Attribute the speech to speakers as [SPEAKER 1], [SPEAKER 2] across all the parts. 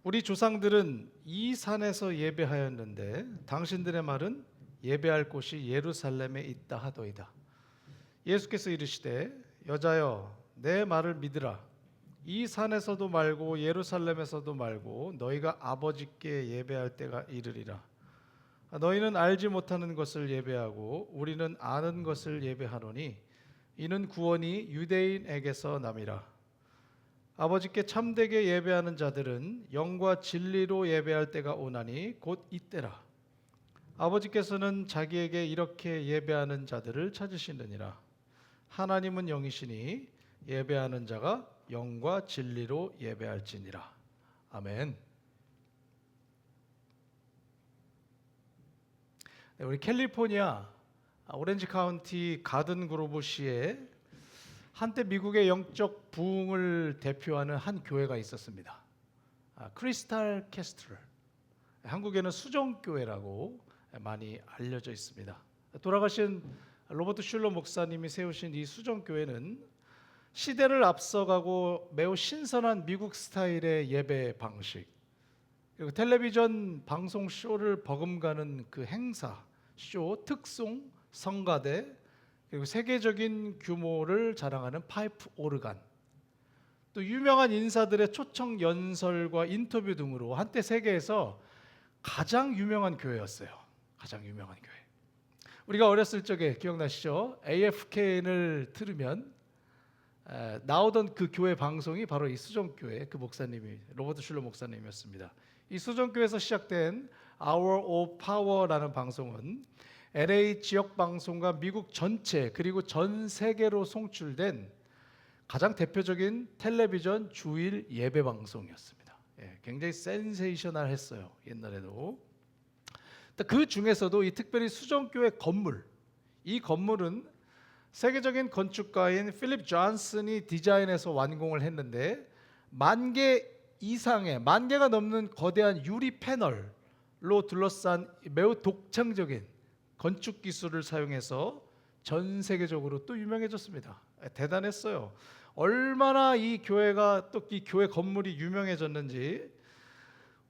[SPEAKER 1] 우리 조상들은 이 산에서 예배하였는데 당신들의 말은 예배할 곳이 예루살렘에 있다 하도이다. 예수께서 이르시되 여자여 내 말을 믿으라. 이 산에서도 말고 예루살렘에서도 말고 너희가 아버지께 예배할 때가 이르리라. 너희는 알지 못하는 것을 예배하고 우리는 아는 것을 예배하노니 이는 구원이 유대인에게서 남이라. 아버지께 참되게 예배하는 자들은 영과 진리로 예배할 때가 오나니 곧 이때라. 아버지께서는 자기에게 이렇게 예배하는 자들을 찾으시느니라. 하나님은 영이시니 예배하는 자가 영과 진리로 예배할지니라. 아멘. 네, 우리 캘리포니아 오렌지 카운티 가든 그로브시에 한때 미국의 영적 부흥을 대표하는 한 교회가 있었습니다. 크리스탈 캐스트럴, 한국에는 수정교회라고 많이 알려져 있습니다. 돌아가신 로버트 슐러 목사님이 세우신 이 수정교회는 시대를 앞서가고 매우 신선한 미국 스타일의 예배 방식, 그리고 텔레비전 방송 쇼를 버금가는 그 행사, 쇼, 특송, 성가대, 그리고 세계적인 규모를 자랑하는 파이프 오르간, 또 유명한 인사들의 초청 연설과 인터뷰 등으로 한때 세계에서 가장 유명한 교회였어요. 가장 유명한 교회. 우리가 어렸을 적에 기억나시죠? AFK를 들으면 나오던 그 교회 방송이 바로 이 수정교회 그 목사님이 로버트 슐러 목사님이었습니다. 이 수정교회에서 시작된 Hour of Power라는 방송은 LA 지역 방송과 미국 전체 그리고 전 세계로 송출된 가장 대표적인 텔레비전 주일 예배 방송이었습니다. 굉장히 센세이셔널했어요. 옛날에도. 그 중에서도 이 특별히 수정교회 건물, 이 건물은 세계적인 건축가인 필립 존슨이 디자인해서 완공을 했는데 10,000개 이상의 10,000개가 넘는 거대한 유리 패널로 둘러싼 매우 독창적인 건축 기술을 사용해서 전 세계적으로 또 유명해졌습니다. 대단했어요. 얼마나 이 교회가 또 이 교회 건물이 유명해졌는지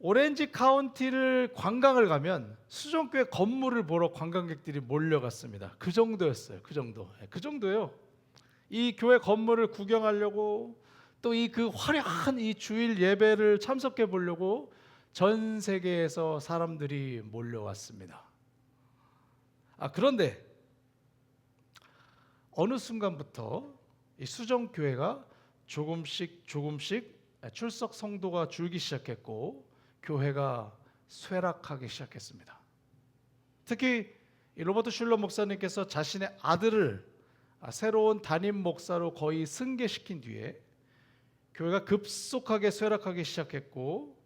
[SPEAKER 1] 오렌지 카운티를 관광을 가면 수정교회 건물을 보러 관광객들이 몰려갔습니다. 그 정도였어요. 그 정도예요. 이 교회 건물을 구경하려고 또 이 그 화려한 이 주일 예배를 참석해 보려고 전 세계에서 사람들이 몰려왔습니다. 그런데 어느 순간부터 이 수정교회가 조금씩 출석 성도가 줄기 시작했고 교회가 쇠락하기 시작했습니다. 특히 로버트 슐러 목사님께서 자신의 아들을 새로운 담임 목사로 거의 승계시킨 뒤에 교회가 급속하게 쇠락하기 시작했고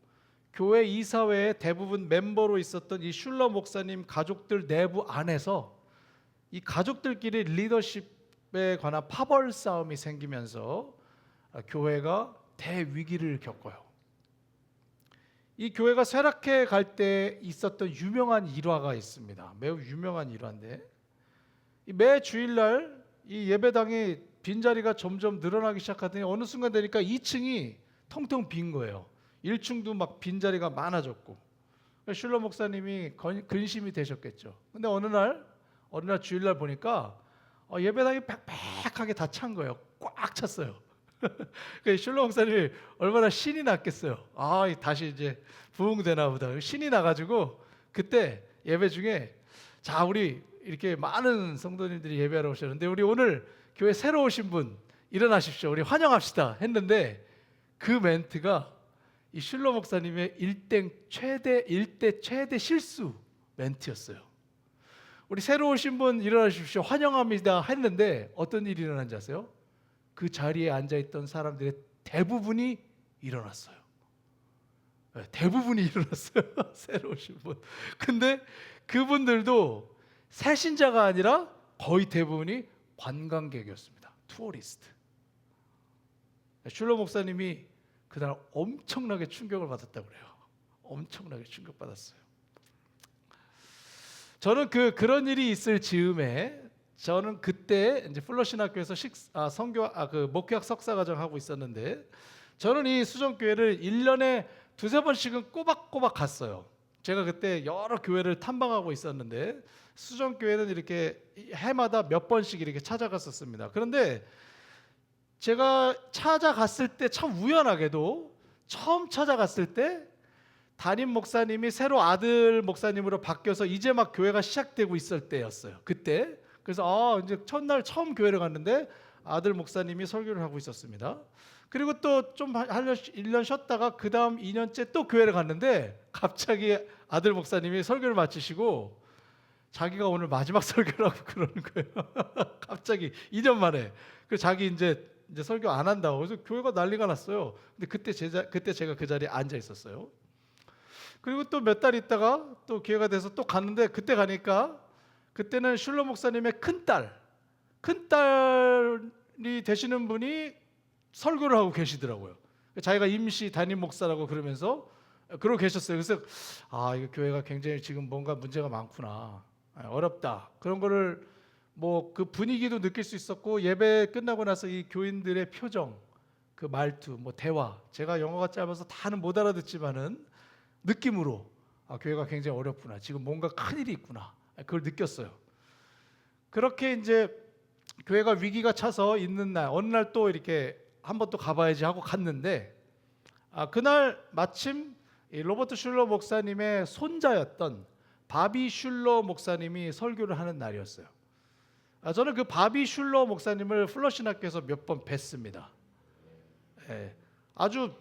[SPEAKER 1] 교회 이사회의 대부분 멤버로 있었던 이 슐러 목사님 가족들 내부 안에서 이 가족들끼리 리더십에 관한 파벌 싸움이 생기면서 교회가 대위기를 겪어요. 이 교회가 쇠락해 갈 때 있었던 유명한 일화가 있습니다. 매우 유명한 일화인데 매 주일날 이 예배당이 빈자리가 점점 늘어나기 시작하더니 어느 순간 되니까 2층이 텅텅 빈 거예요. 1층도 막 빈자리가 많아졌고 슐러 목사님이 근심이 되셨겠죠. 근데 어느 날 주일날 보니까 예배당이 빽빽하게 다 찬 거예요. 꽉 찼어요. 슐러 목사님이 얼마나 신이 났겠어요. 다시 이제 부흥되나 보다. 신이 나가지고 그때 예배 중에 자 우리 이렇게 많은 성도님들이 예배하러 오셨는데 우리 오늘 교회 새로 오신 분 일어나십시오. 우리 환영합시다 했는데 그 멘트가 이 슐러 목사님의 일대 최대 실수 멘트였어요. 우리 새로 오신 분 일어나십시오. 환영합니다 했는데 어떤 일이 일어난지 아세요? 그 자리에 앉아있던 사람들의 대부분이 일어났어요. 대부분이 일어났어요. 새로 오신 분. 근데 그분들도 새신자가 아니라 거의 대부분이 관광객이었습니다. 투어리스트. 슐러 목사님이 그날 엄청나게 충격을 받았다고 그래요. 엄청나게 충격받았어요. 저는 그런 일이 있을 즈음에 저는 그때 이제 플러신학교에서 목회학 석사과정 하고 있었는데 저는 이 수정교회를 1년에 두세 번씩은 꼬박꼬박 갔어요. 제가 그때 여러 교회를 탐방하고 있었는데 수정교회는 이렇게 해마다 몇 번씩 이렇게 찾아갔었습니다. 그런데 제가 찾아갔을 때 참 우연하게도 처음 찾아갔을 때 담임 목사님이 새로 아들 목사님으로 바뀌어서 이제 막 교회가 시작되고 있을 때였어요. 그때. 그래서 이제 첫날 처음 교회를 갔는데 아들 목사님이 설교를 하고 있었습니다. 그리고 또 좀 1년 쉬었다가 그 다음 2년째 또 교회를 갔는데 갑자기 아들 목사님이 설교를 마치시고 자기가 오늘 마지막 설교라고 그러는 거예요. 갑자기 2년 만에. 그래서 자기 이제 설교 안 한다고. 그래서 교회가 난리가 났어요. 근데 그때 제가 그 자리에 앉아 있었어요. 그리고 또 몇 달 있다가 또 기회가 돼서 또 갔는데 그때 가니까 그때는 슐러 목사님의 큰딸이 되시는 분이 설교를 하고 계시더라고요. 자기가 임시 담임 목사라고 그러면서 그러고 계셨어요. 그래서 이거 교회가 굉장히 지금 뭔가 문제가 많구나, 어렵다, 그런 거를 뭐 그 분위기도 느낄 수 있었고, 예배 끝나고 나서 이 교인들의 표정, 그 말투, 뭐 대화, 제가 영어가 짧아서 다는 못 알아듣지만은 느낌으로 교회가 굉장히 어렵구나, 지금 뭔가 큰일이 있구나, 그걸 느꼈어요. 그렇게 이제 교회가 위기가 차서 있는 날, 어느 날 또 이렇게 한번 또 가봐야지 하고 갔는데 그날 마침 이 로버트 슐러 목사님의 손자였던 바비 슐러 목사님이 설교를 하는 날이었어요. 저는 그 바비 슐러 목사님을 플러신 학교에서 몇 번 뵀습니다. 아주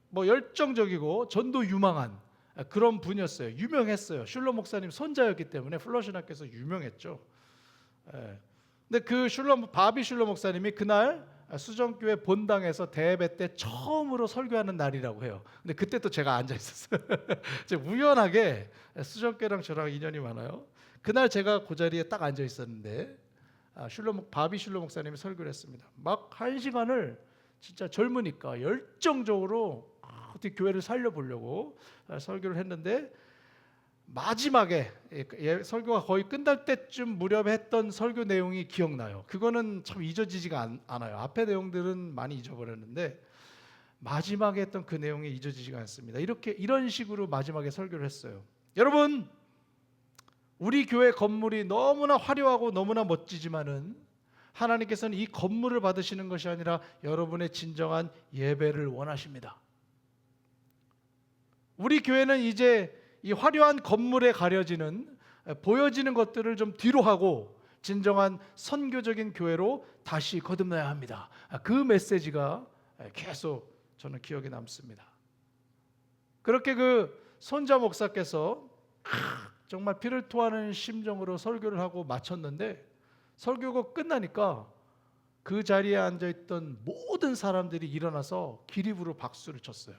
[SPEAKER 1] 뭐 열정적이고 전도 유망한 그런 분이었어요. 유명했어요. 슐러 목사님 손자였기 때문에 플러신 학교에서 유명했죠. 근데 그 바비 슐러 목사님이 그날 수정교회 본당에서 대예배 때 처음으로 설교하는 날이라고 해요. 근데 그때 또 제가 앉아 있었어요. 제가 우연하게 수정교회랑 저랑 인연이 많아요. 그날 제가 그 자리에 딱 앉아 있었는데 바비 슐러 목사님이 설교를 했습니다. 막 1시간을 진짜 젊으니까 열정적으로 어떻게 교회를 살려보려고 설교를 했는데, 마지막에 설교가 거의 끝날 때쯤 무렵에 했던 설교 내용이 기억나요. 그거는 참 잊어지지가 않아요. 앞에 내용들은 많이 잊어버렸는데 마지막에 했던 그 내용이 잊어지지가 않습니다. 이런 식으로 마지막에 설교를 했어요. 여러분, 우리 교회 건물이 너무나 화려하고 너무나 멋지지만은 하나님께서는 이 건물을 받으시는 것이 아니라 여러분의 진정한 예배를 원하십니다. 우리 교회는 이제 이 화려한 건물에 가려지는 보여지는 것들을 좀 뒤로 하고 진정한 선교적인 교회로 다시 거듭나야 합니다. 그 메시지가 계속 저는 기억에 남습니다. 그렇게 그 손자 목사께서 정말 피를 토하는 심정으로 설교를 하고 마쳤는데, 설교가 끝나니까 그 자리에 앉아있던 모든 사람들이 일어나서 기립으로 박수를 쳤어요.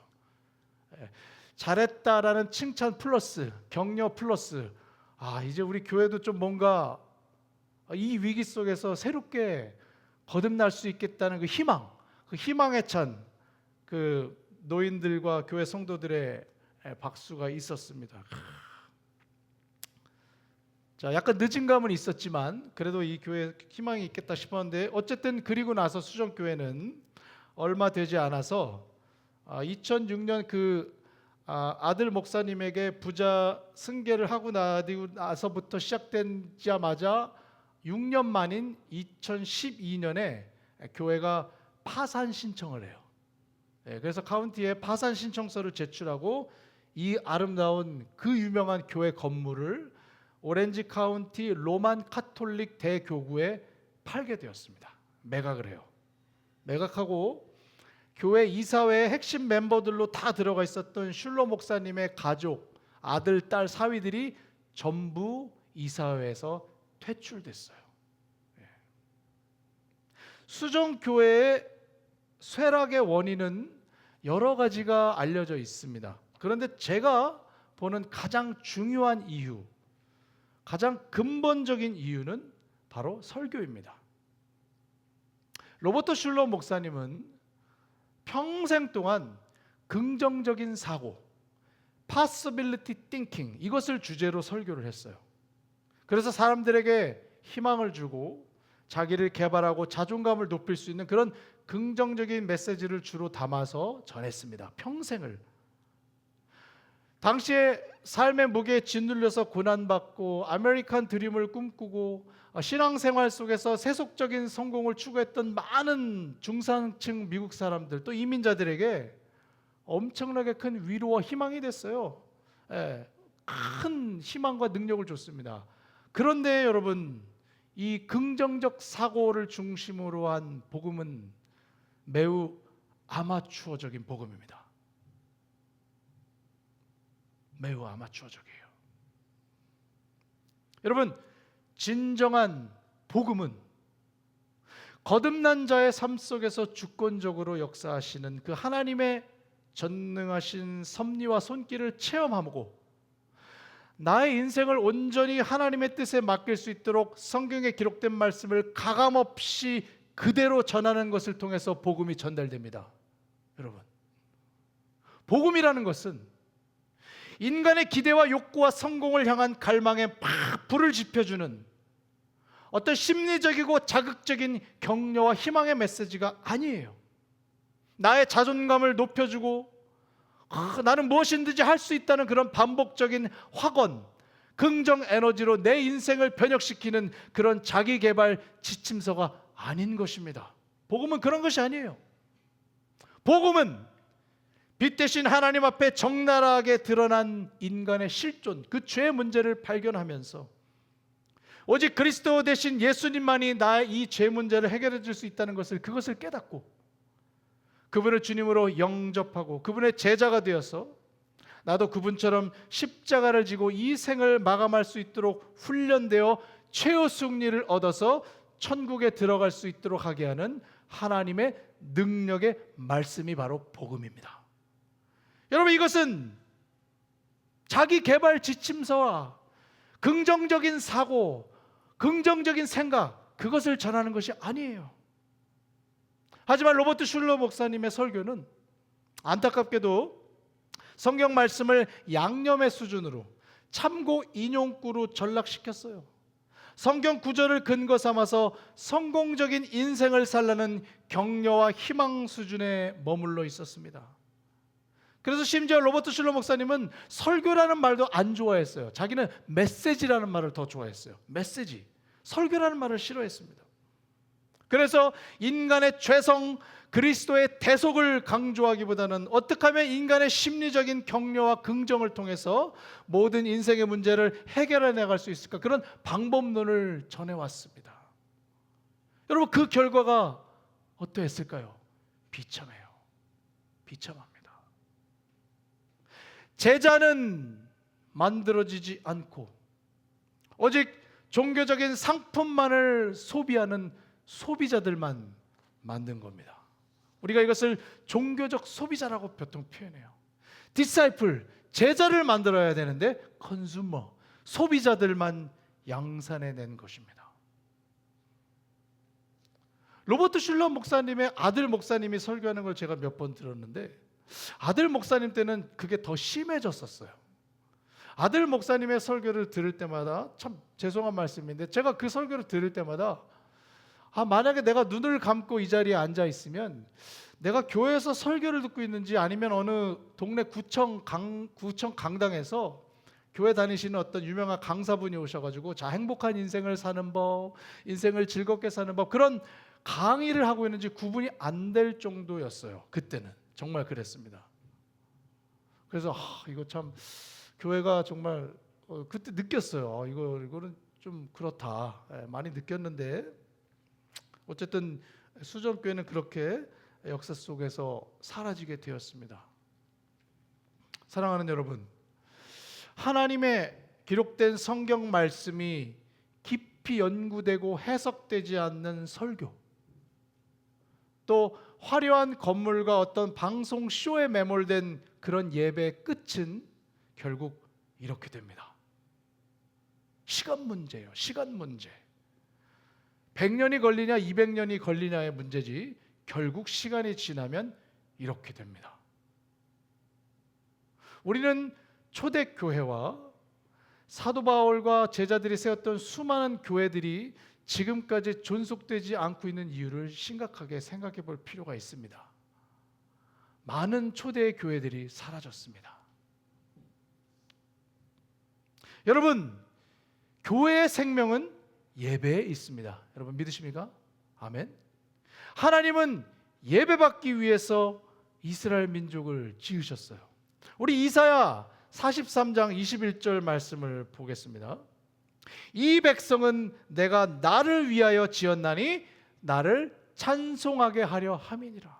[SPEAKER 1] 잘했다라는 칭찬 플러스 격려 플러스 이제 우리 교회도 좀 뭔가 이 위기 속에서 새롭게 거듭날 수 있겠다는 그 희망에 찬 그 노인들과 교회 성도들의 박수가 있었습니다. 자, 약간 늦은 감은 있었지만 그래도 이 교회에 희망이 있겠다 싶었는데, 어쨌든 그리고 나서 수정교회는 얼마 되지 않아서 2006년 그 아들 목사님에게 부자 승계를 하고 나서부터 시작되자마자 6년 만인 2012년에 교회가 파산 신청을 해요. 그래서 카운티에 파산 신청서를 제출하고 이 아름다운 그 유명한 교회 건물을 오렌지 카운티 로만 카톨릭 대교구에 팔게 되었습니다. 매각을 해요. 매각하고 교회 이사회의 핵심 멤버들로 다 들어가 있었던 슐러 목사님의 가족, 아들, 딸, 사위들이 전부 이사회에서 퇴출됐어요. 수정교회의 쇠락의 원인은 여러 가지가 알려져 있습니다. 그런데 제가 보는 가장 중요한 이유, 가장 근본적인 이유는 바로 설교입니다. 로버트 슐러 목사님은 평생 동안 긍정적인 사고, possibility thinking, 이것을 주제로 설교를 했어요. 그래서 사람들에게 희망을 주고 자기를 개발하고 자존감을 높일 수 있는 그런 긍정적인 메시지를 주로 담아서 전했습니다. 평생을. 당시에 삶의 무게에 짓눌려서 고난받고 아메리칸 드림을 꿈꾸고 신앙생활 속에서 세속적인 성공을 추구했던 많은 중산층 미국 사람들, 또 이민자들에게 엄청나게 큰 위로와 희망이 됐어요. 예, 큰 희망과 능력을 줬습니다. 그런데 여러분, 이 긍정적 사고를 중심으로 한 복음은 매우 아마추어적인 복음입니다. 매우 아마추어적이에요. 여러분, 진정한 복음은 거듭난 자의 삶 속에서 주권적으로 역사하시는 그 하나님의 전능하신 섭리와 손길을 체험하고 나의 인생을 온전히 하나님의 뜻에 맡길 수 있도록 성경에 기록된 말씀을 가감없이 그대로 전하는 것을 통해서 복음이 전달됩니다. 여러분, 복음이라는 것은 인간의 기대와 욕구와 성공을 향한 갈망에 막 불을 지펴주는 어떤 심리적이고 자극적인 격려와 희망의 메시지가 아니에요. 나의 자존감을 높여주고 나는 무엇이든지 할 수 있다는 그런 반복적인 확언, 긍정 에너지로 내 인생을 변혁시키는 그런 자기개발 지침서가 아닌 것입니다. 복음은 그런 것이 아니에요. 복음은 빛 대신 하나님 앞에 적나라하게 드러난 인간의 실존, 그 죄의 문제를 발견하면서 오직 그리스도 대신 예수님만이 나의 이 죄 문제를 해결해 줄 수 있다는 것을, 그것을 깨닫고 그분을 주님으로 영접하고 그분의 제자가 되어서 나도 그분처럼 십자가를 지고 이 생을 마감할 수 있도록 훈련되어 최후 승리를 얻어서 천국에 들어갈 수 있도록 하게 하는 하나님의 능력의 말씀이 바로 복음입니다. 여러분, 이것은 자기 개발 지침서와 긍정적인 사고, 긍정적인 생각, 그것을 전하는 것이 아니에요. 하지만 로버트 슐러 목사님의 설교는 안타깝게도 성경 말씀을 양념의 수준으로 참고 인용구로 전락시켰어요. 성경 구절을 근거 삼아서 성공적인 인생을 살라는 격려와 희망 수준에 머물러 있었습니다. 그래서 심지어 로버트 슐러 목사님은 설교라는 말도 안 좋아했어요. 자기는 메시지라는 말을 더 좋아했어요. 메시지, 설교라는 말을 싫어했습니다. 그래서 인간의 죄성, 그리스도의 대속을 강조하기보다는 어떻게 하면 인간의 심리적인 격려와 긍정을 통해서 모든 인생의 문제를 해결해 나갈 수 있을까, 그런 방법론을 전해왔습니다. 여러분, 그 결과가 어떠했을까요? 비참해요. 비참합니다. 제자는 만들어지지 않고 오직 종교적인 상품만을 소비하는 소비자들만 만든 겁니다. 우리가 이것을 종교적 소비자라고 보통 표현해요. 디사이플, 제자를 만들어야 되는데 컨슈머, 소비자들만 양산해낸 것입니다. 로버트 슐러 목사님의 아들 목사님이 설교하는 걸 제가 몇 번 들었는데 아들 목사님 때는 그게 더 심해졌었어요. 아들 목사님의 설교를 들을 때마다, 참 죄송한 말씀인데 제가 그 설교를 들을 때마다 만약에 내가 눈을 감고 이 자리에 앉아 있으면 내가 교회에서 설교를 듣고 있는지 아니면 어느 동네 구청 강당에서 교회 다니시는 어떤 유명한 강사분이 오셔가지고 자, 행복한 인생을 사는 법, 인생을 즐겁게 사는 법, 그런 강의를 하고 있는지 구분이 안 될 정도였어요. 그때는 정말 그랬습니다. 그래서 이거 참 교회가 정말 그때 느꼈어요. 이거는 좀 그렇다. 많이 느꼈는데 어쨌든 수정교회는 그렇게 역사 속에서 사라지게 되었습니다. 사랑하는 여러분, 하나님의 기록된 성경 말씀이 깊이 연구되고 해석되지 않는 설교, 또 화려한 건물과 어떤 방송 쇼에 매몰된 그런 예배의 끝은 결국 이렇게 됩니다. 시간 문제예요. 시간 문제. 100년이 걸리냐 200년이 걸리냐의 문제지 결국 시간이 지나면 이렇게 됩니다. 우리는 초대교회와 사도 바울과 제자들이 세웠던 수많은 교회들이 지금까지 존속되지 않고 있는 이유를 심각하게 생각해 볼 필요가 있습니다. 많은 초대의 교회들이 사라졌습니다. 여러분, 교회의 생명은 예배에 있습니다. 여러분 믿으십니까? 아멘. 하나님은 예배받기 위해서 이스라엘 민족을 지으셨어요. 우리 이사야 43장 21절 말씀을 보겠습니다. 이 백성은 내가 나를 위하여 지었나니 나를 찬송하게 하려 함이니라.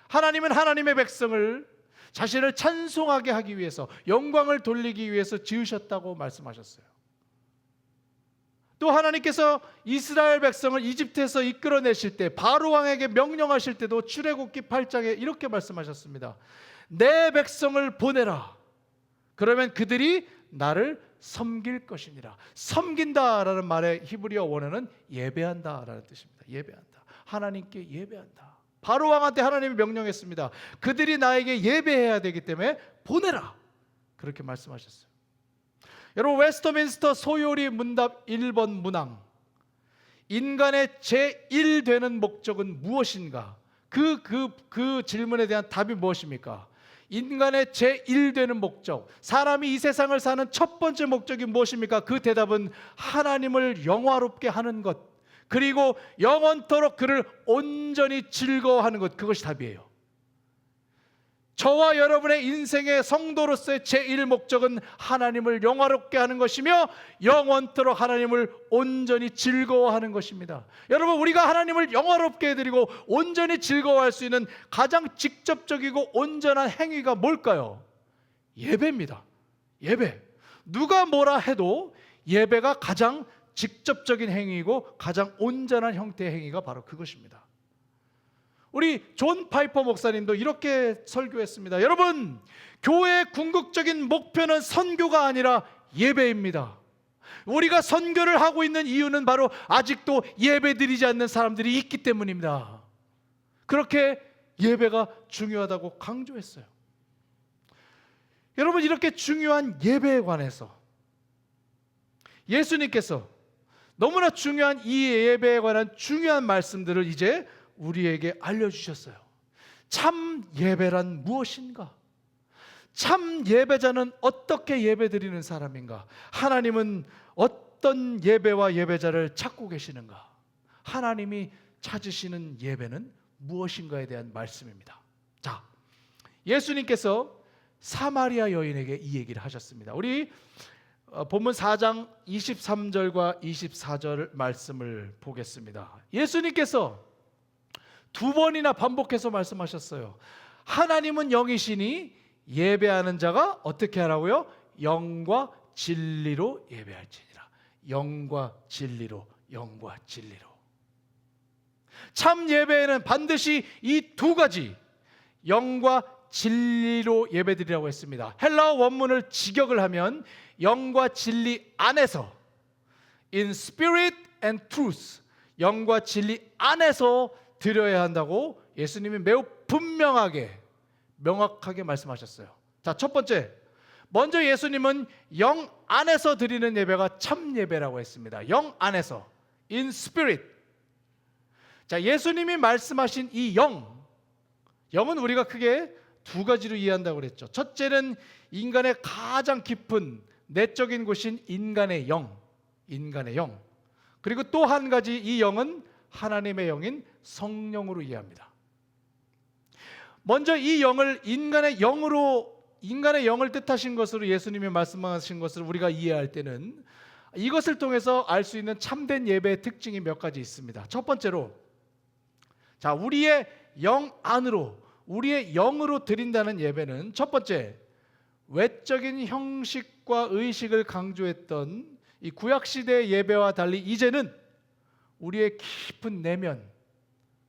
[SPEAKER 1] 하나님은 하나님의 백성을 자신을 찬송하게 하기 위해서, 영광을 돌리기 위해서 지으셨다고 말씀하셨어요. 또 하나님께서 이스라엘 백성을 이집트에서 이끌어내실 때, 바로 왕에게 명령하실 때도 출애굽기 8장에 이렇게 말씀하셨습니다. 내 백성을 보내라. 그러면 그들이 나를 섬길 것이니라. 섬긴다라는 말의 히브리어 원어는 예배한다라는 뜻입니다. 예배한다. 하나님께 예배한다. 바로 왕한테 하나님이 명령했습니다. 그들이 나에게 예배해야 되기 때문에 보내라. 그렇게 말씀하셨어요. 여러분, 웨스터민스터 소요리 문답 1번 문항, 인간의 제1 되는 목적은 무엇인가? 그 질문에 대한 답이 무엇입니까? 인간의 제1 되는 목적, 사람이 이 세상을 사는 첫 번째 목적이 무엇입니까? 그 대답은 하나님을 영화롭게 하는 것, 그리고 영원토록 그를 온전히 즐거워하는 것, 그것이 답이에요. 저와 여러분의 인생의 성도로서의 제1 목적은 하나님을 영화롭게 하는 것이며 영원토록 하나님을 온전히 즐거워하는 것입니다. 여러분, 우리가 하나님을 영화롭게 해드리고 온전히 즐거워할 수 있는 가장 직접적이고 온전한 행위가 뭘까요? 예배입니다. 예배. 누가 뭐라 해도 예배가 가장 직접적인 행위이고 가장 온전한 형태의 행위가 바로 그것입니다. 우리 존 파이퍼 목사님도 이렇게 설교했습니다. 여러분, 교회의 궁극적인 목표는 선교가 아니라 예배입니다. 우리가 선교를 하고 있는 이유는 바로 아직도 예배드리지 않는 사람들이 있기 때문입니다. 그렇게 예배가 중요하다고 강조했어요. 여러분, 이렇게 중요한 예배에 관해서 예수님께서 너무나 중요한 이 예배에 관한 중요한 말씀들을 이제 우리에게 알려주셨어요. 참 예배란 무엇인가? 참 예배자는 어떻게 예배드리는 사람인가? 하나님은 어떤 예배와 예배자를 찾고 계시는가? 하나님이 찾으시는 예배는 무엇인가에 대한 말씀입니다. 자, 예수님께서 사마리아 여인에게 이 얘기를 하셨습니다. 우리 본문 4장 23절과 24절 말씀을 보겠습니다. 예수님께서 두 번이나 반복해서 말씀하셨어요. 하나님은 영이시니 예배하는 자가 어떻게 하라고요? 영과 진리로 예배할지니라. 영과 진리로, 영과 진리로. 참 예배에는 반드시 이 두 가지, 영과 진리로 예배드리라고 했습니다. 헬라어 원문을 직역을 하면 영과 진리 안에서, in spirit and truth, 영과 진리 안에서 드려야 한다고 예수님이 매우 분명하게, 명확하게 말씀하셨어요. 자, 첫 번째, 먼저 예수님은 영 안에서 드리는 예배가 참 예배라고 했습니다. 영 안에서, in spirit. 자, 예수님이 말씀하신 이 영은 우리가 크게 두 가지로 이해한다고 그랬죠. 첫째는 인간의 가장 깊은 내적인 곳인 인간의 영. 그리고 또 한 가지, 이 영은 하나님의 영인 성령으로 이해합니다. 먼저 이 영을 인간의 영을 뜻하신 것으로 예수님이 말씀하신 것을 우리가 이해할 때는 이것을 통해서 알 수 있는 참된 예배의 특징이 몇 가지 있습니다. 첫 번째로, 자, 우리의 영 안으로, 우리의 영으로 드린다는 예배는 첫 번째, 외적인 형식과 의식을 강조했던 이 구약시대의 예배와 달리 이제는 우리의 깊은 내면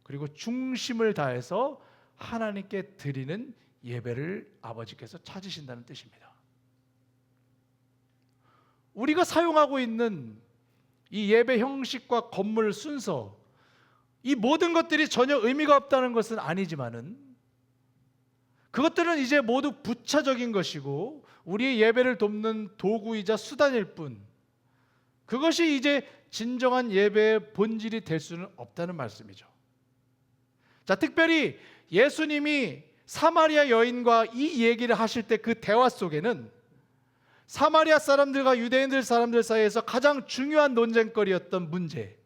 [SPEAKER 1] 그리고 중심을 다해서 하나님께 드리는 예배를 아버지께서 찾으신다는 뜻입니다. 우리가 사용하고 있는 이 예배 형식과 건물 순서, 이 모든 것들이 전혀 의미가 없다는 것은 아니지만은 그것들은 이제 모두 부차적인 것이고 우리의 예배를 돕는 도구이자 수단일 뿐, 그것이 이제 진정한 예배의 본질이 될 수는 없다는 말씀이죠. 자, 특별히 예수님이 사마리아 여인과 이 얘기를 하실 때 그 대화 속에는 사마리아 사람들과 유대인들 사람들 사이에서 가장 중요한 논쟁거리였던 문제,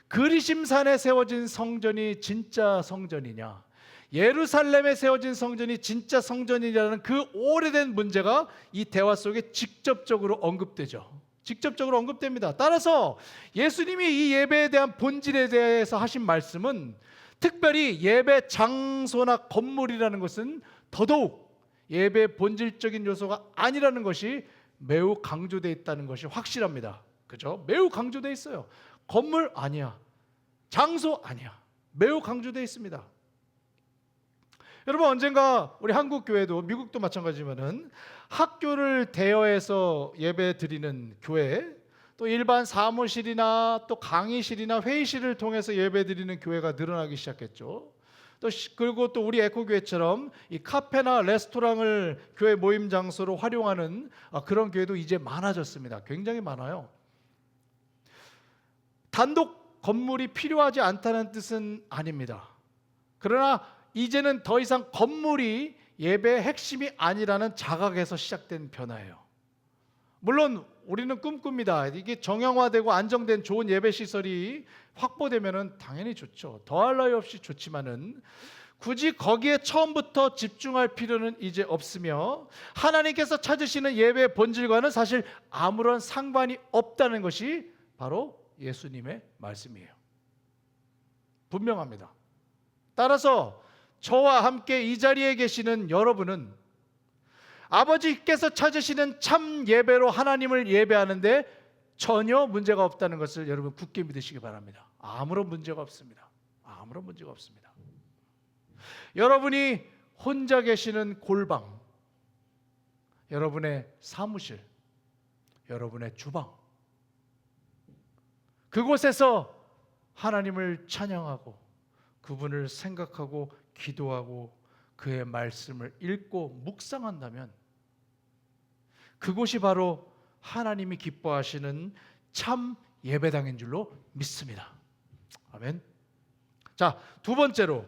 [SPEAKER 1] 그리심산에 세워진 성전이 진짜 성전이냐, 예루살렘에 세워진 성전이 진짜 성전이냐는 그 오래된 문제가 이 대화 속에 직접적으로 언급되죠. 직접적으로 언급됩니다. 따라서 예수님이 이 예배에 대한 본질에 대해서 하신 말씀은, 특별히 예배 장소나 건물이라는 것은 더더욱 예배의 본질적인 요소가 아니라는 것이 매우 강조되어 있다는 것이 확실합니다. 그죠? 매우 강조되어 있어요. 건물 아니야, 장소 아니야, 매우 강조되어 있습니다. 여러분, 언젠가 우리 한국 교회도, 미국도 마찬가지지만은 학교를 대여해서 예배 드리는 교회, 또 일반 사무실이나 또 강의실이나 회의실을 통해서 예배 드리는 교회가 늘어나기 시작했죠. 그리고 또 우리 에코교회처럼 이 카페나 레스토랑을 교회 모임 장소로 활용하는 그런 교회도 이제 많아졌습니다. 굉장히 많아요. 단독 건물이 필요하지 않다는 뜻은 아닙니다. 그러나 이제는 더 이상 건물이 예배의 핵심이 아니라는 자각에서 시작된 변화예요. 물론 우리는 꿈꿉니다. 이게 정형화되고 안정된 좋은 예배 시설이 확보되면은 당연히 좋죠. 더할 나위 없이 좋지만은 굳이 거기에 처음부터 집중할 필요는 이제 없으며, 하나님께서 찾으시는 예배의 본질과는 사실 아무런 상관이 없다는 것이 바로 예수님의 말씀이에요. 분명합니다. 따라서 저와 함께 이 자리에 계시는 여러분은 아버지께서 찾으시는 참 예배로 하나님을 예배하는데 전혀 문제가 없다는 것을 여러분 굳게 믿으시기 바랍니다. 아무런 문제가 없습니다. 아무런 문제가 없습니다. 여러분이 혼자 계시는 골방, 여러분의 사무실, 여러분의 주방, 그곳에서 하나님을 찬양하고 그분을 생각하고 기도하고 그의 말씀을 읽고 묵상한다면 그곳이 바로 하나님이 기뻐하시는 참 예배당인 줄로 믿습니다. 아멘. 자, 두 번째로,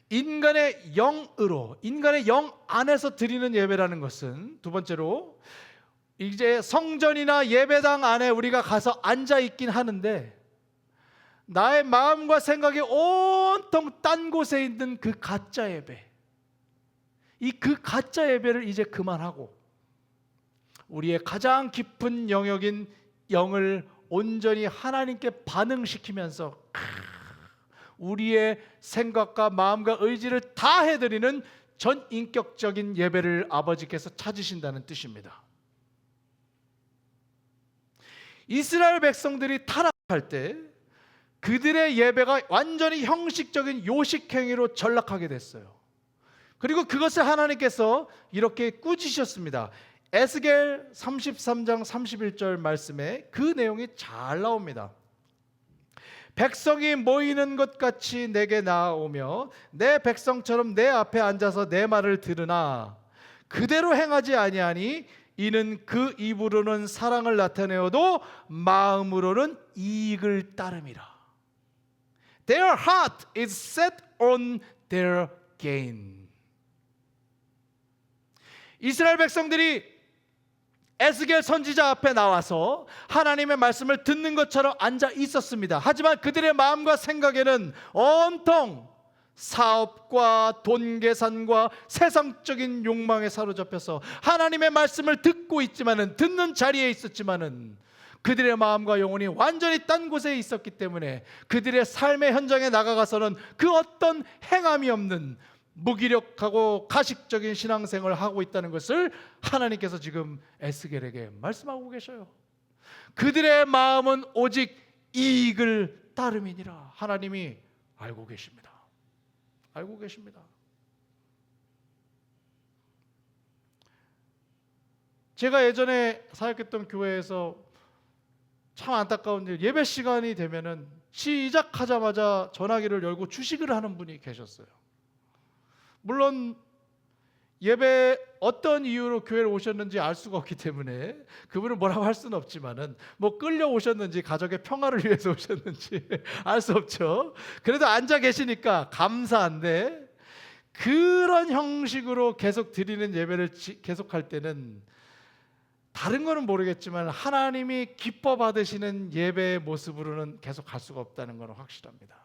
[SPEAKER 1] 인간의 영으로, 인간의 영 안에서 드리는 예배라는 것은, 두 번째로, 이제 성전이나 예배당 안에 우리가 가서 앉아 있긴 하는데 나의 마음과 생각이 온통 딴 곳에 있는 그 가짜 예배, 그 가짜 예배를 이제 그만하고 우리의 가장 깊은 영역인 영을 온전히 하나님께 반응시키면서 우리의 생각과 마음과 의지를 다 해드리는 전인격적인 예배를 아버지께서 찾으신다는 뜻입니다. 이스라엘 백성들이 타락할 때 그들의 예배가 완전히 형식적인 요식행위로 전락하게 됐어요. 그리고 그것을 하나님께서 이렇게 꾸짖으셨습니다. 에스겔 33장 31절 말씀에 그 내용이 잘 나옵니다. 백성이 모이는 것 같이 내게 나아오며 내 백성처럼 내 앞에 앉아서 내 말을 들으나 그대로 행하지 아니하니 이는 그 입으로는 사랑을 나타내어도 마음으로는 이익을 따름이라. Their heart is set on their gain. 이스라엘 백성들이 에스겔 선지자 앞에 나와서 하나님의 말씀을 듣는 것처럼 앉아 있었습니다. 하지만 그들의 마음과 생각에는 온통 사업과 돈 계산과 세상적인 욕망에 사로잡혀서 하나님의 말씀을 듣고 있지만은, 듣는 자리에 있었지만은 그들의 마음과 영혼이 완전히 딴 곳에 있었기 때문에 그들의 삶의 현장에 나가가서는 그 어떤 행함이 없는 무기력하고 가식적인 신앙생활을 하고 있다는 것을 하나님께서 지금 에스겔에게 말씀하고 계셔요. 그들의 마음은 오직 이익을 따름이니라. 하나님이 알고 계십니다. 알고 계십니다. 제가 예전에 사역했던 교회에서 참 안타까운 일, 예배 시간이 되면은 시작하자마자 전화기를 열고 주식을 하는 분이 계셨어요. 물론 예배 어떤 이유로 교회를 오셨는지 알 수가 없기 때문에 그분을 뭐라고 할 수는 없지만은, 뭐 끌려오셨는지 가족의 평화를 위해서 오셨는지 알 수 없죠. 그래도 앉아 계시니까 감사한데, 그런 형식으로 계속 드리는 예배를 계속할 때는 다른 거는 모르겠지만 하나님이 기뻐 받으시는 예배의 모습으로는 계속 갈 수가 없다는 건 확실합니다.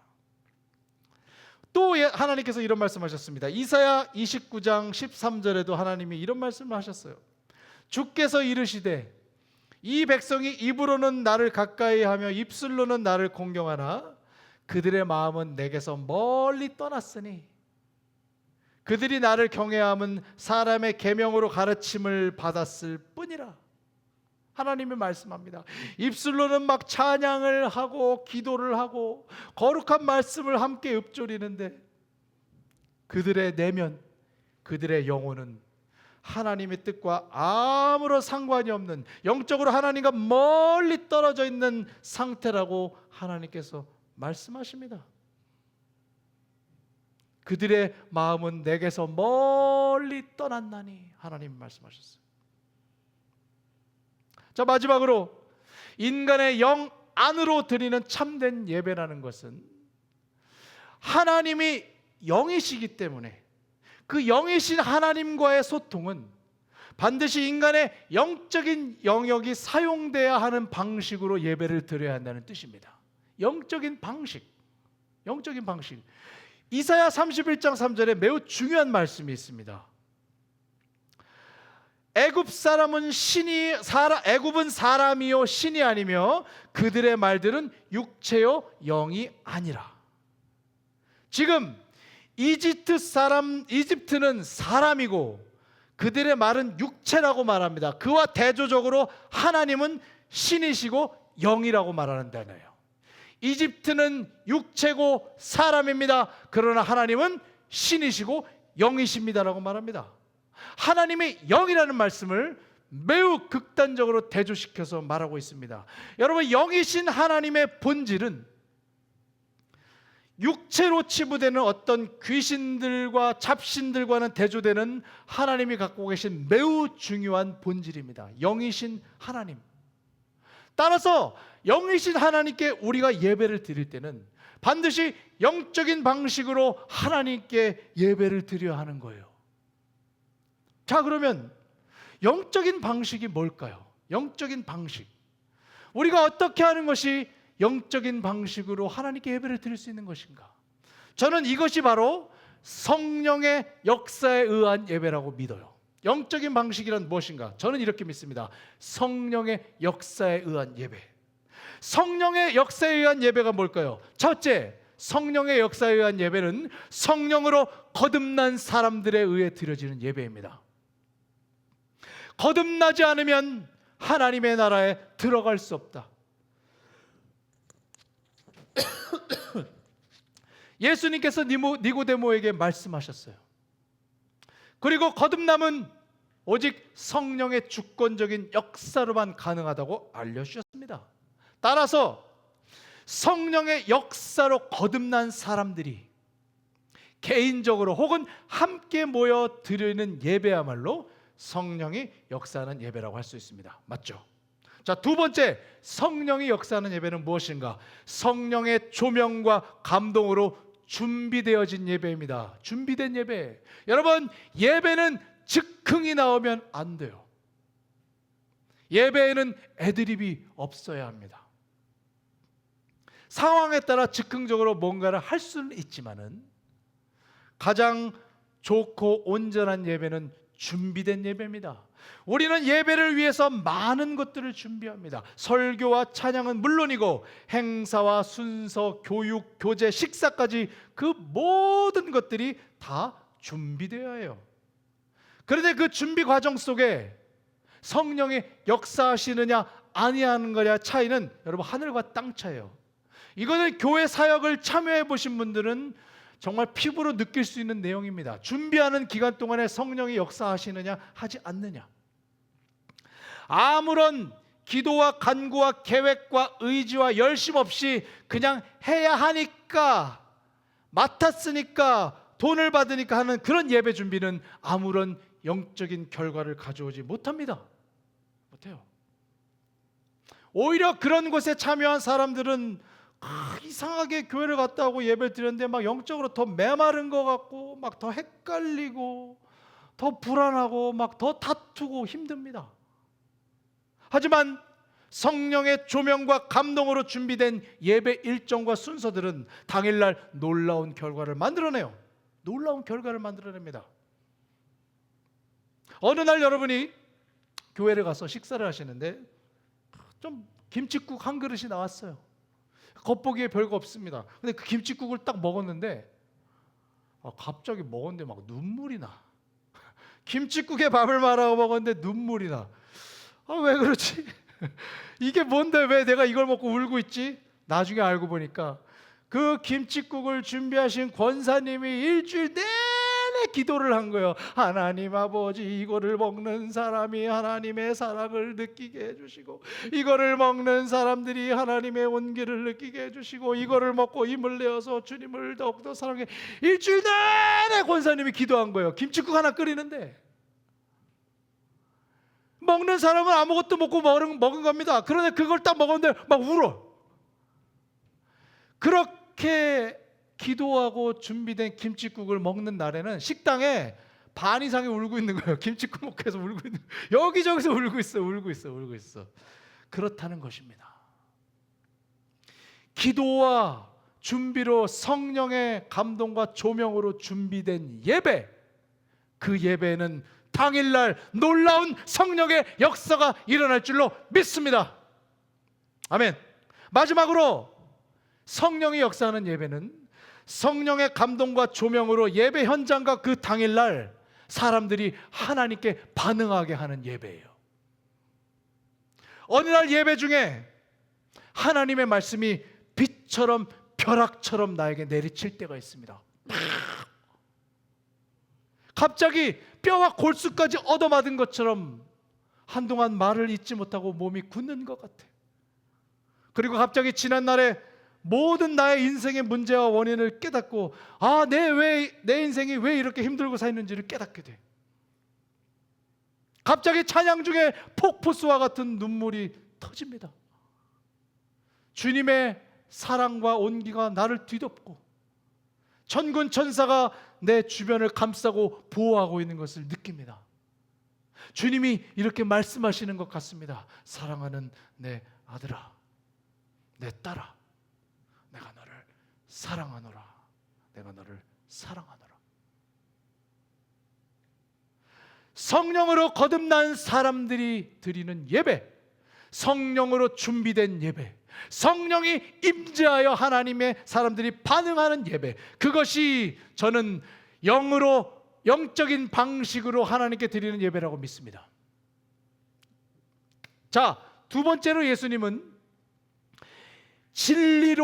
[SPEAKER 1] 또 하나님께서 이런 말씀하셨습니다. 이사야 29장 13절에도 하나님이 이런 말씀을 하셨어요. 주께서 이르시되 이 백성이 입으로는 나를 가까이 하며 입술로는 나를 공경하나 그들의 마음은 내게서 멀리 떠났으니 그들이 나를 경외함은 사람의 계명으로 가르침을 받았을 뿐이라. 하나님이 말씀합니다. 입술로는 막 찬양을 하고 기도를 하고 거룩한 말씀을 함께 읊조리는데 그들의 내면, 그들의 영혼은 하나님의 뜻과 아무런 상관이 없는, 영적으로 하나님과 멀리 떨어져 있는 상태라고 하나님께서 말씀하십니다. 그들의 마음은 내게서 멀리 떠났나니 하나님 말씀하셨어요. 자, 마지막으로 인간의 영 안으로 드리는 참된 예배라는 것은 하나님이 영이시기 때문에 그 영이신 하나님과의 소통은 반드시 인간의 영적인 영역이 사용돼야 하는 방식으로 예배를 드려야 한다는 뜻입니다. 영적인 방식. 이사야 31장 3절에 매우 중요한 말씀이 있습니다. 애굽은 사람이요 신이 아니며 그들의 말들은 육체요 영이 아니라. 지금 이집트는 사람이고 그들의 말은 육체라고 말합니다. 그와 대조적으로 하나님은 신이시고 영이라고 말하는다네요. 이집트는 육체고 사람입니다. 그러나 하나님은 신이시고 영이십니다라고 말합니다. 하나님의 영이라는 말씀을 매우 극단적으로 대조시켜서 말하고 있습니다. 여러분, 영이신 하나님의 본질은 육체로 치부되는 어떤 귀신들과 잡신들과는 대조되는 하나님이 갖고 계신 매우 중요한 본질입니다. 영이신 하나님. 따라서 영이신 하나님께 우리가 예배를 드릴 때는 반드시 영적인 방식으로 하나님께 예배를 드려야 하는 거예요. 자, 그러면 영적인 방식이 뭘까요? 영적인 방식. 우리가 어떻게 하는 것이 영적인 방식으로 하나님께 예배를 드릴 수 있는 것인가? 저는 이것이 바로 성령의 역사에 의한 예배라고 믿어요. 영적인 방식이란 무엇인가? 저는 이렇게 믿습니다. 성령의 역사에 의한 예배. 성령의 역사에 의한 예배가 뭘까요? 첫째, 성령의 역사에 의한 예배는 성령으로 거듭난 사람들에 의해 드려지는 예배입니다. 거듭나지 않으면 하나님의 나라에 들어갈 수 없다. 예수님께서 니고데모에게 말씀하셨어요. 그리고 거듭남은 오직 성령의 주권적인 역사로만 가능하다고 알려주셨습니다. 따라서 성령의 역사로 거듭난 사람들이 개인적으로 혹은 함께 모여 드리는 예배야말로 성령이 역사하는 예배라고 할 수 있습니다. 맞죠? 자, 두 번째, 성령이 역사하는 예배는 무엇인가? 성령의 조명과 감동으로 준비되어진 예배입니다. 준비된 예배. 여러분, 예배는 즉흥이 나오면 안 돼요. 예배에는 애드립이 없어야 합니다. 상황에 따라 즉흥적으로 뭔가를 할 수는 있지만은 가장 좋고 온전한 예배는 준비된 예배입니다. 우리는 예배를 위해서 많은 것들을 준비합니다. 설교와 찬양은 물론이고 행사와 순서, 교육, 교제, 식사까지 그 모든 것들이 다 준비되어야 해요. 그런데 그 준비 과정 속에 성령이 역사하시느냐 아니하는 거냐 차이는 여러분 하늘과 땅 차이예요. 이거는 교회 사역을 참여해 보신 분들은 정말 피부로 느낄 수 있는 내용입니다. 준비하는 기간 동안에 성령이 역사하시느냐 하지 않느냐. 아무런 기도와 간구와 계획과 의지와 열심 없이 그냥 해야 하니까, 맡았으니까, 돈을 받으니까 하는 그런 예배 준비는 아무런 영적인 결과를 가져오지 못합니다. 못해요. 오히려 그런 곳에 참여한 사람들은 이상하게 교회를 갔다 오고 예배를 드렸는데 막 영적으로 더 메마른 것 같고 막 더 헷갈리고 더 불안하고 막 더 다투고 힘듭니다. 하지만 성령의 조명과 감동으로 준비된 예배 일정과 순서들은 당일날 놀라운 결과를 만들어내요. 놀라운 결과를 만들어냅니다. 어느 날 여러분이 교회를 가서 식사를 하시는데 좀 김칫국 한 그릇이 나왔어요. 겉보기에 별거 없습니다. 근데 그 김칫국을 딱 먹었는데 갑자기 먹었는데 막 눈물이 나. 김칫국에 밥을 말아서 먹었는데 눈물이 나. 왜 그렇지? 이게 뭔데 왜 내가 이걸 먹고 울고 있지? 나중에 알고 보니까 그 김칫국을 준비하신 권사님이 일주일 내내 기도를 한 거예요. 하나님 아버지, 이거를 먹는 사람이 하나님의 사랑을 느끼게 해주시고, 이거를 먹는 사람들이 하나님의 온기를 느끼게 해주시고, 이거를 먹고 힘을 내어서 주님을 더욱더 사랑해. 일주일 내내 권사님이 기도한 거예요. 김칫국 하나 끓이는데 먹는 사람은 아무것도 먹고 먹은 겁니다. 그런데 그걸 딱 먹었는데 막 울어. 그렇게 기도하고 준비된 김칫국을 먹는 날에는 식당에 반 이상이 울고 있는 거예요. 김칫국 먹고 해서 울고 있는 거예요. 여기저기서 울고 있어. 그렇다는 것입니다. 기도와 준비로 성령의 감동과 조명으로 준비된 예배, 그 예배는 당일날 놀라운 성령의 역사가 일어날 줄로 믿습니다. 아멘. 마지막으로 성령이 역사하는 예배는 성령의 감동과 조명으로 예배 현장과 그 당일날 사람들이 하나님께 반응하게 하는 예배예요. 어느 날 예배 중에 하나님의 말씀이 빛처럼 벼락처럼 나에게 내리칠 때가 있습니다. 갑자기 뼈와 골수까지 얻어맞은 것처럼 한동안 말을 잇지 못하고 몸이 굳는 것 같아. 그리고 갑자기 지난날에 모든 나의 인생의 문제와 원인을 깨닫고 내 인생이 왜 이렇게 힘들고 사는지를 깨닫게 돼. 갑자기 찬양 중에 폭포수와 같은 눈물이 터집니다. 주님의 사랑과 온기가 나를 뒤덮고 천군 천사가 내 주변을 감싸고 보호하고 있는 것을 느낍니다. 주님이 이렇게 말씀하시는 것 같습니다. 사랑하는 내 아들아, 내 딸아, 내가 너를 사랑하노라. 내가 너를 사랑하노라. 성령으로 거듭난 사람들이 드리는 예배, 성령으로 준비된 예배, 성령이 임재하여 하나님의 사람들이 반응하는 예배, 그것이 저는 영적인 방식으로 하나님께 드리는 예배라고 믿습니다. 자, 두 번째로 예수님은 진리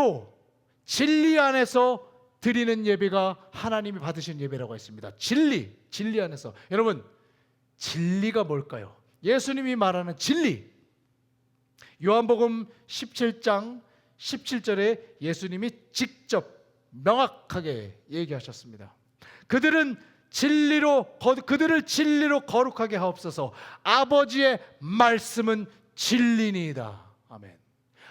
[SPEAKER 1] 안에서 드리는 예배가 하나님이 받으신 예배라고 했습니다. 진리 안에서. 여러분, 진리가 뭘까요? 예수님이 말하는 진리, 요한복음 17장 17절에 예수님이 직접 명확하게 얘기하셨습니다. 그들을 진리로 거룩하게 하옵소서. 아버지의 말씀은 진리니이다. 아멘.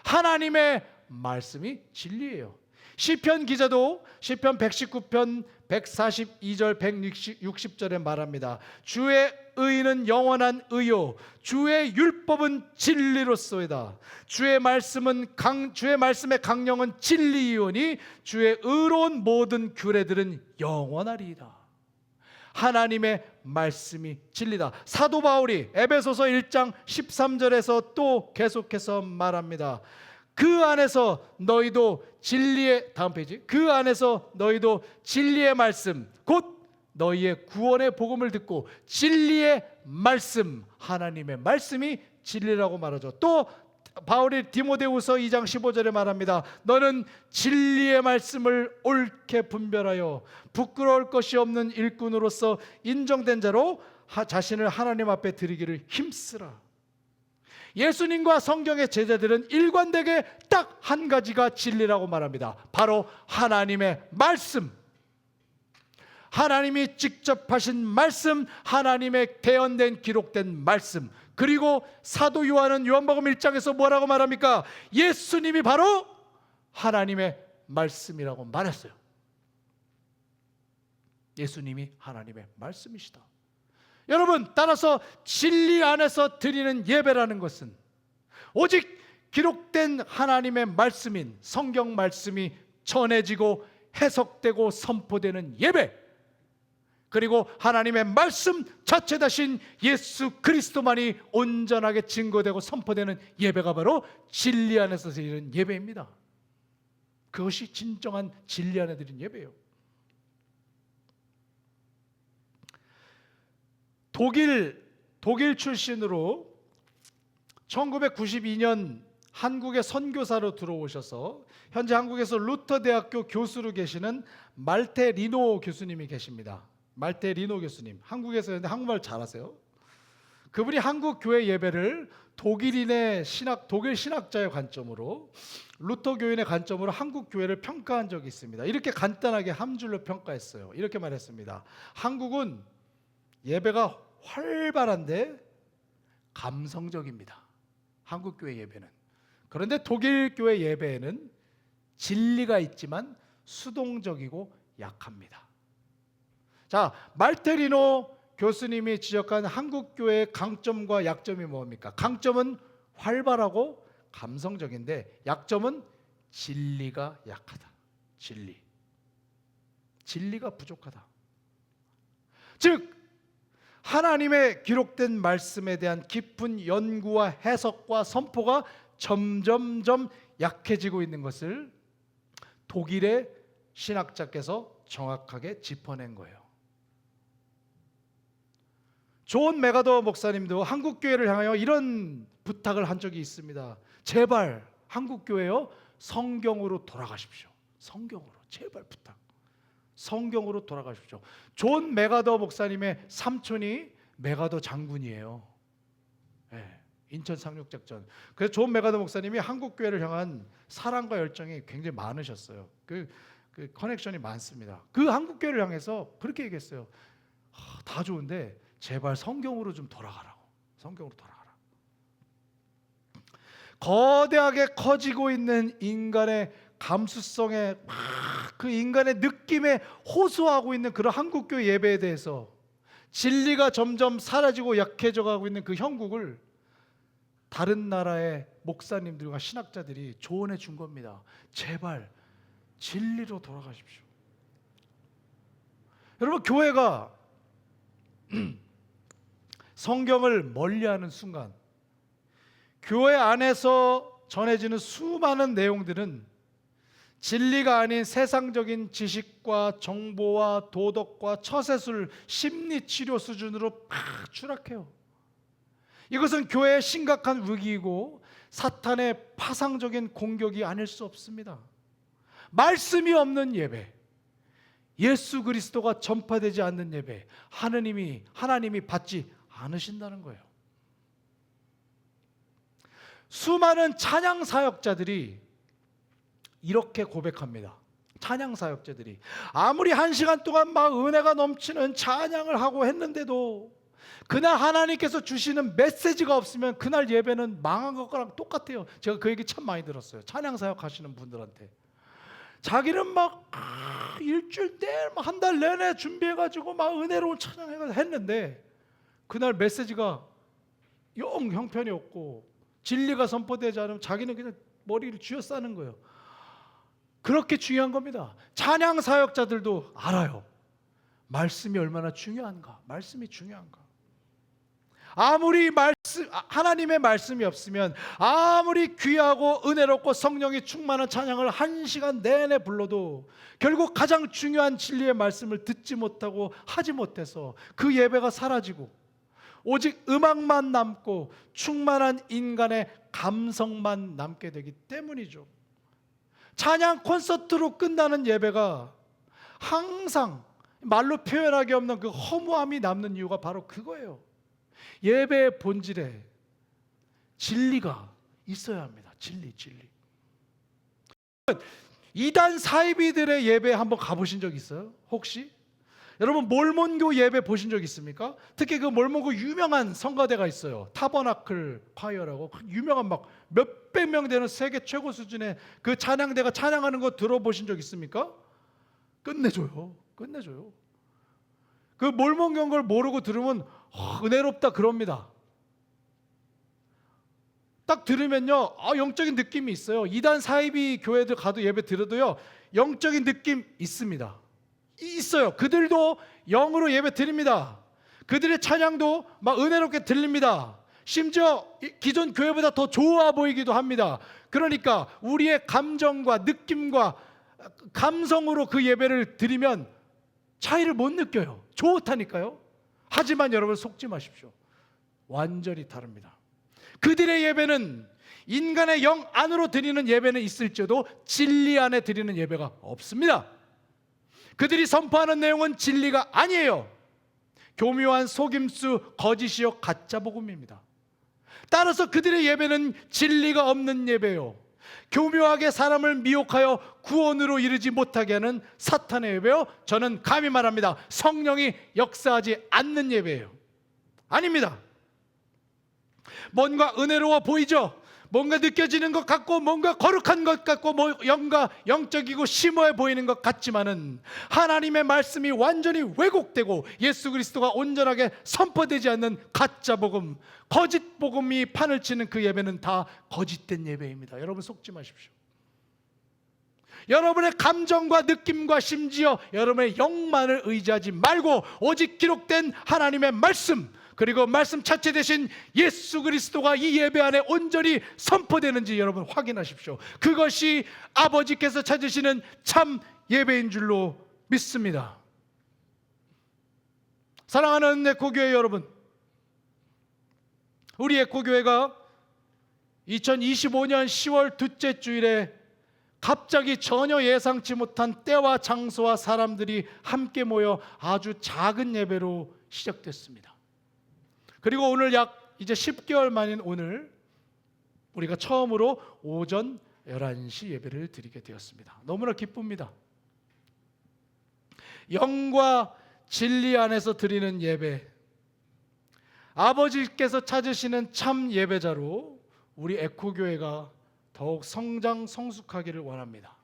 [SPEAKER 1] 하나님의 말씀이 진리예요. 시편 기자도 시편 119편 142절 160절에 말합니다. 주의 의는 영원한 의요 주의 율법은 진리로소이다. 주의 말씀의 강령은 진리이오니 주의 의로운 모든 규례들은 영원하리이다. 하나님의 말씀이 진리다. 사도 바울이 에베소서 1장 13절에서 또 계속해서 말합니다. 그 안에서 너희도 진리의, 다음 페이지, 그 안에서 너희도 진리의 말씀 곧 너희의 구원의 복음을 듣고, 진리의 말씀, 하나님의 말씀이 진리라고 말하죠. 또 바울이 디모데후서 2장 15절에 말합니다. 너는 진리의 말씀을 옳게 분별하여 부끄러울 것이 없는 일꾼으로서 인정된 자로 자신을 하나님 앞에 드리기를 힘쓰라. 예수님과 성경의 제자들은 일관되게 딱 한 가지가 진리라고 말합니다. 바로 하나님의 말씀, 하나님이 직접 하신 말씀, 하나님의 대언된 기록된 말씀. 그리고 사도 요한은 요한복음 1장에서 뭐라고 말합니까? 예수님이 바로 하나님의 말씀이라고 말했어요. 예수님이 하나님의 말씀이시다. 여러분, 따라서 진리 안에서 드리는 예배라는 것은 오직 기록된 하나님의 말씀인 성경 말씀이 전해지고 해석되고 선포되는 예배, 그리고 하나님의 말씀 자체 되신 예수 그리스도만이 온전하게 증거되고 선포되는 예배가 바로 진리 안에서 드리는 예배입니다. 그것이 진정한 진리 안에 드리는 예배예요. 독일 출신으로 1992년 한국에 선교사로 들어오셔서 현재 한국에서 루터 대학교 교수로 계시는 말테 리노 교수님이 계십니다. 말테 리노 교수님, 한국에서 근데 한국말 잘하세요. 그분이 한국 교회 예배를 독일 신학자의 관점으로, 루터 교인의 관점으로 한국 교회를 평가한 적이 있습니다. 이렇게 간단하게 한 줄로 평가했어요. 이렇게 말했습니다. 한국은 예배가 활발한데 감성적입니다. 한국 교회 예배는. 그런데 독일 교회 예배에는 진리가 있지만 수동적이고 약합니다. 자, 말테리노 교수님이 지적한 한국 교회의 강점과 약점이 뭡니까? 강점은 활발하고 감성적인데 약점은 진리가 약하다. 진리가 부족하다. 즉 하나님의 기록된 말씀에 대한 깊은 연구와 해석과 선포가 점점점 약해지고 있는 것을 독일의 신학자께서 정확하게 짚어낸 거예요. 존 메가더 목사님도 한국 교회를 향하여 이런 부탁을 한 적이 있습니다. 제발 한국 교회요, 성경으로 돌아가십시오. 성경으로 제발 부탁. 성경으로 돌아가십시오. 존 메가더 목사님의 삼촌이 메가더 장군이에요. 네, 인천 상륙작전. 그래서 존 메가더 목사님이 한국 교회를 향한 사랑과 열정이 굉장히 많으셨어요. 그 커넥션이 많습니다. 그 한국 교회를 향해서 그렇게 얘기했어요. 다 좋은데 제발 성경으로 좀 돌아가라고. 성경으로 돌아가라. 거대하게 커지고 있는 인간의 감수성에 그 인간의 느낌에 호소하고 있는 그런 한국교회 예배에 대해서 진리가 점점 사라지고 약해져 가고 있는 그 형국을 다른 나라의 목사님들과 신학자들이 조언해 준 겁니다. 제발 진리로 돌아가십시오. 여러분, 교회가 성경을 멀리하는 순간 교회 안에서 전해지는 수많은 내용들은 진리가 아닌 세상적인 지식과 정보와 도덕과 처세술, 심리치료 수준으로 팍 추락해요. 이것은 교회의 심각한 위기이고 사탄의 파상적인 공격이 아닐 수 없습니다. 말씀이 없는 예배, 예수 그리스도가 전파되지 않는 예배, 하나님이 받지 않으신다는 거예요. 수많은 찬양 사역자들이 이렇게 고백합니다. 찬양 사역자들이 아무리 1시간 동안 막 은혜가 넘치는 찬양을 하고 했는데도 그날 하나님께서 주시는 메시지가 없으면 그날 예배는 망한 것과랑 똑같아요. 제가 그 얘기 참 많이 들었어요. 찬양 사역 하시는 분들한테. 자기는 막 일주일 내내 한 달 내내 준비해가지고 막 은혜로운 찬양을 했는데 그날 메시지가 영 형편이 없고 진리가 선포되지 않으면 자기는 그냥 머리를 쥐어싸는 거예요. 그렇게 중요한 겁니다. 찬양 사역자들도 알아요. 말씀이 얼마나 중요한가. 말씀이 중요한가. 아무리 하나님의 말씀이 없으면 아무리 귀하고 은혜롭고 성령이 충만한 찬양을 1시간 내내 불러도 결국 가장 중요한 진리의 말씀을 듣지 못하고 하지 못해서 그 예배가 사라지고 오직 음악만 남고 충만한 인간의 감성만 남게 되기 때문이죠. 찬양 콘서트로 끝나는 예배가 항상 말로 표현하기 없는 그 허무함이 남는 이유가 바로 그거예요. 예배의 본질에 진리가 있어야 합니다. 진리. 이단 사이비들의 예배 한번 가보신 적 있어요? 혹시? 여러분 몰몬교 예배 보신 적 있습니까? 특히 그 몰몬교 유명한 성가대가 있어요. 타버나클 콰이어라고 유명한 막 몇백 명 되는 세계 최고 수준의 그 찬양대가 찬양하는 거 들어보신 적 있습니까? 끝내줘요. 그 몰몬교인 걸 모르고 들으면 은혜롭다 그럽니다. 딱 들으면요, 영적인 느낌이 있어요. 이단 사이비 교회들 가도 예배 드려도요, 영적인 느낌 있습니다. 있어요. 그들도 영으로 예배 드립니다. 그들의 찬양도 막 은혜롭게 들립니다. 심지어 기존 교회보다 더 좋아 보이기도 합니다. 그러니까 우리의 감정과 느낌과 감성으로 그 예배를 드리면 차이를 못 느껴요. 좋다니까요. 하지만 여러분 속지 마십시오. 완전히 다릅니다. 그들의 예배는 인간의 영 안으로 드리는 예배는 있을지어도 진리 안에 드리는 예배가 없습니다. 그들이 선포하는 내용은 진리가 아니에요. 교묘한 속임수, 거짓이요 가짜 복음입니다. 따라서 그들의 예배는 진리가 없는 예배요, 교묘하게 사람을 미혹하여 구원으로 이르지 못하게 하는 사탄의 예배요, 저는 감히 말합니다, 성령이 역사하지 않는 예배예요. 아닙니다. 뭔가 은혜로워 보이죠? 뭔가 느껴지는 것 같고 뭔가 거룩한 것 같고 뭔가 영적이고 심오해 보이는 것 같지만은 하나님의 말씀이 완전히 왜곡되고 예수 그리스도가 온전하게 선포되지 않는 가짜 복음, 거짓 복음이 판을 치는 그 예배는 다 거짓된 예배입니다. 여러분 속지 마십시오. 여러분의 감정과 느낌과 심지어 여러분의 영만을 의지하지 말고 오직 기록된 하나님의 말씀, 그리고 말씀 자체 대신 예수 그리스도가 이 예배 안에 온전히 선포되는지 여러분 확인하십시오. 그것이 아버지께서 찾으시는 참 예배인 줄로 믿습니다. 사랑하는 에코교회 여러분, 우리 에코교회가 2025년 10월 둘째 주일에 갑자기 전혀 예상치 못한 때와 장소와 사람들이 함께 모여 아주 작은 예배로 시작됐습니다. 그리고 오늘 약 이제 10개월 만인 오늘 우리가 처음으로 오전 11시 예배를 드리게 되었습니다. 너무나 기쁩니다. 영과 진리 안에서 드리는 예배, 아버지께서 찾으시는 참 예배자로 우리 에코교회가 더욱 성장 성숙하기를 원합니다.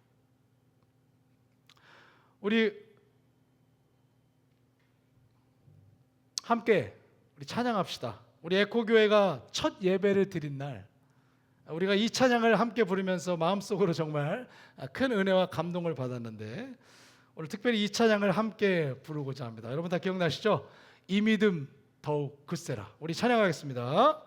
[SPEAKER 1] 우리 함께 우리 찬양합시다. 우리 에코교회가 첫 예배를 드린 날 우리가 이 찬양을 함께 부르면서 마음속으로 정말 큰 은혜와 감동을 받았는데 오늘 특별히 이 찬양을 함께 부르고자 합니다. 여러분 다 기억나시죠? 이 믿음 더욱 굳세라. 우리 찬양하겠습니다.